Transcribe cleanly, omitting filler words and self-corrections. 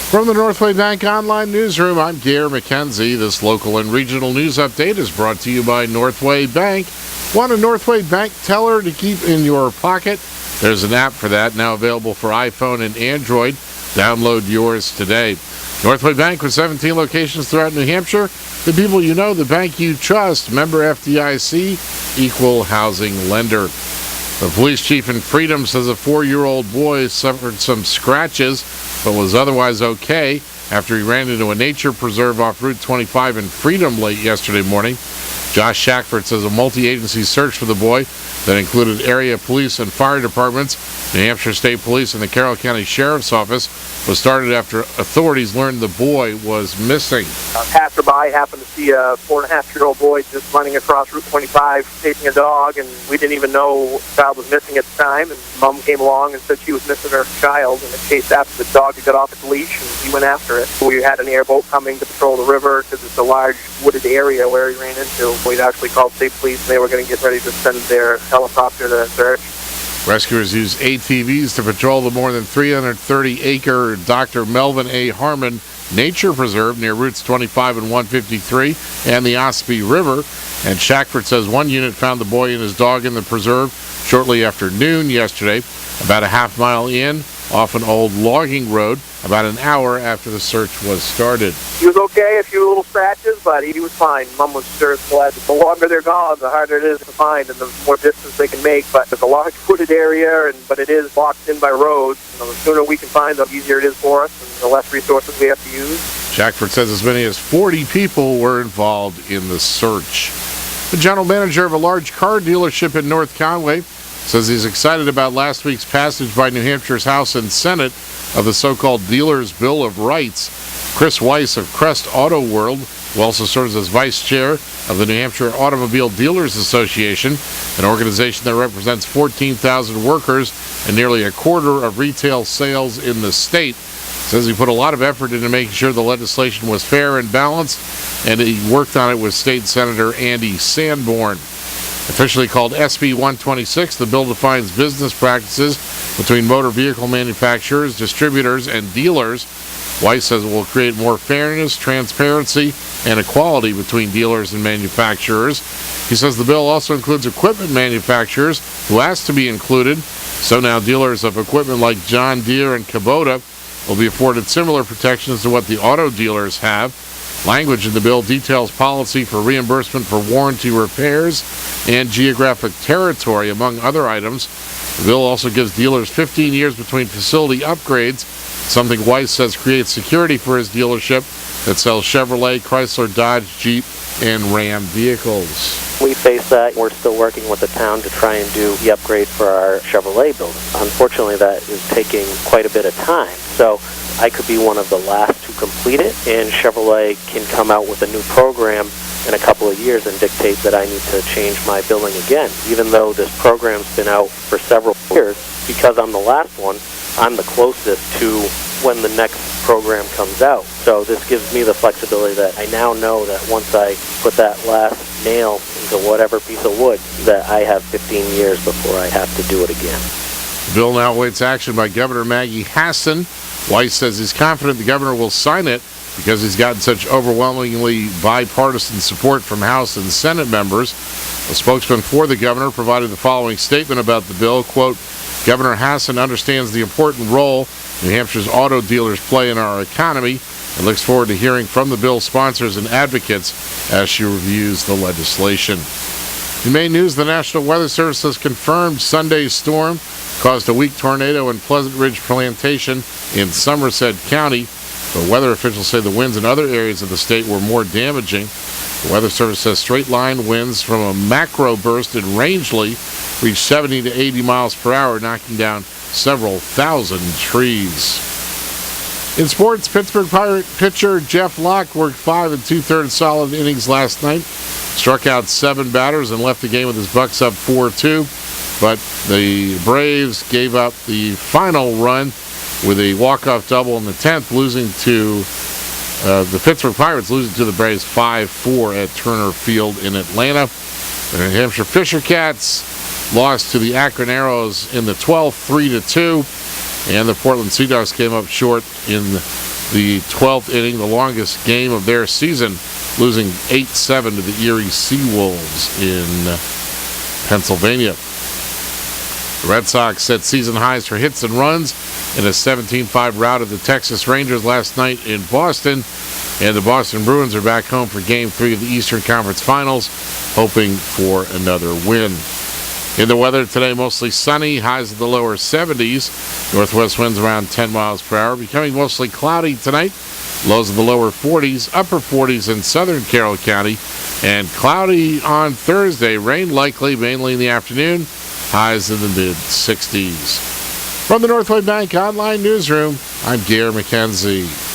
From the Northway Bank Online Newsroom, I'm Gare McKenzie. This local and regional news update is brought to you by Northway Bank. Want a Northway Bank teller to keep in your pocket? There's an app for that, now available for iPhone and Android. Download yours today. Northway Bank with 17 locations throughout New Hampshire. The people you know, the bank you trust. Member FDIC, equal housing lender. The police chief in Freedom says a 4-year-old boy suffered some scratches but was otherwise okay after he ran into a nature preserve off Route 25 in Freedom late yesterday morning. Josh Shackford says a multi-agency search for the boy that included area police and fire departments, New Hampshire State Police, and the Carroll County Sheriff's Office was started after authorities learned the boy was missing. A passerby happened to see a 4.5-year-old boy just running across Route 25 chasing a dog, and we didn't even know the child was missing at the time. And Mom came along and said she was missing her child, and it chased after the dog had got off its leash, and he went after it. We had an airboat coming to patrol the river because it's a large wooded area where he ran into. We'd actually called state police, and they were going to get ready to send their helicopter to search. Rescuers used ATVs to patrol the more than 330-acre Dr. Melvin A. Harmon Nature Preserve near routes 25 and 153 and the Ospey River. And Shackford says one unit found the boy and his dog in the preserve shortly after noon yesterday, about a half-mile in, off an old logging road, about an hour after the search was started. He was okay, a few little scratches, but he was fine. Mom was sure glad that the longer they're gone, the harder it is to find and the more distance they can make. But there's a large wooded area, but it is blocked in by roads. The sooner we can find them, the easier it is for us and the less resources we have to use. Shackford says as many as 40 people were involved in the search. The general manager of a large car dealership in North Conway says he's excited about last week's passage by New Hampshire's House and Senate of the so-called Dealers' Bill of Rights. Chris Weiss of Crest Auto World, who also serves as vice chair of the New Hampshire Automobile Dealers Association, an organization that represents 14,000 workers and nearly a quarter of retail sales in the state, says he put a lot of effort into making sure the legislation was fair and balanced, and he worked on it with State Senator Andy Sanborn. Officially called SB 126, the bill defines business practices between motor vehicle manufacturers, distributors, and dealers. Weiss says it will create more fairness, transparency, and equality between dealers and manufacturers. He says the bill also includes equipment manufacturers who asked to be included, so now dealers of equipment like John Deere and Kubota will be afforded similar protections to what the auto dealers have. Language in the bill details policy for reimbursement for warranty repairs and geographic territory, among other items. The bill also gives dealers 15 years between facility upgrades, something Weiss says creates security for his dealership that sells Chevrolet, Chrysler, Dodge, Jeep, and Ram vehicles. We face that. We're still working with the town to try and do the upgrade for our Chevrolet building. Unfortunately, that is taking quite a bit of time. So I could be one of the last to complete it, and Chevrolet can come out with a new program in a couple of years and dictate that I need to change my billing again. Even though this program's been out for several years, because I'm the last one, I'm the closest to when the next program comes out. So this gives me the flexibility that I now know that once I put that last nail into whatever piece of wood, that I have 15 years before I have to do it again. The bill now awaits action by Governor Maggie Hassan. Weiss says he's confident the governor will sign it because he's gotten such overwhelmingly bipartisan support from House and Senate members. A spokesman for the governor provided the following statement about the bill, quote, Governor Hassan understands the important role New Hampshire's auto dealers play in our economy and looks forward to hearing from the bill's sponsors and advocates as she reviews the legislation. In May news, the National Weather Service has confirmed Sunday's storm caused a weak tornado in Pleasant Ridge Plantation in Somerset County. But weather officials say the winds in other areas of the state were more damaging. The Weather Service says straight-line winds from a macro burst in Rangeley reached 70 to 80 miles per hour, knocking down several thousand trees. In sports, Pittsburgh Pirate pitcher Jeff Locke worked 5 2/3 solid innings last night, struck out 7 batters, and left the game with his Bucks up 4-2. But the Braves gave up the final run with a walk-off double in the 10th, losing to the Pittsburgh Pirates, losing to the Braves 5-4 at Turner Field in Atlanta. The New Hampshire Fisher Cats lost to the Akron Arrows in the 12th, 3-2. And the Portland Sea Dogs came up short in the 12th inning, the longest game of their season, losing 8-7 to the Erie Seawolves in Pennsylvania. The Red Sox set season highs for hits and runs in a 17-5 rout of the Texas Rangers last night in Boston. And the Boston Bruins are back home for Game 3 of the Eastern Conference Finals, hoping for another win. In the weather today, mostly sunny, highs in the lower 70s. Northwest winds around 10 miles per hour. Becoming mostly cloudy tonight. Lows in the lower 40s, upper 40s in southern Carroll County. And cloudy on Thursday. Rain likely, mainly in the afternoon. Highs in the mid-60s. From the Northway Bank Online Newsroom, I'm Gare McKenzie.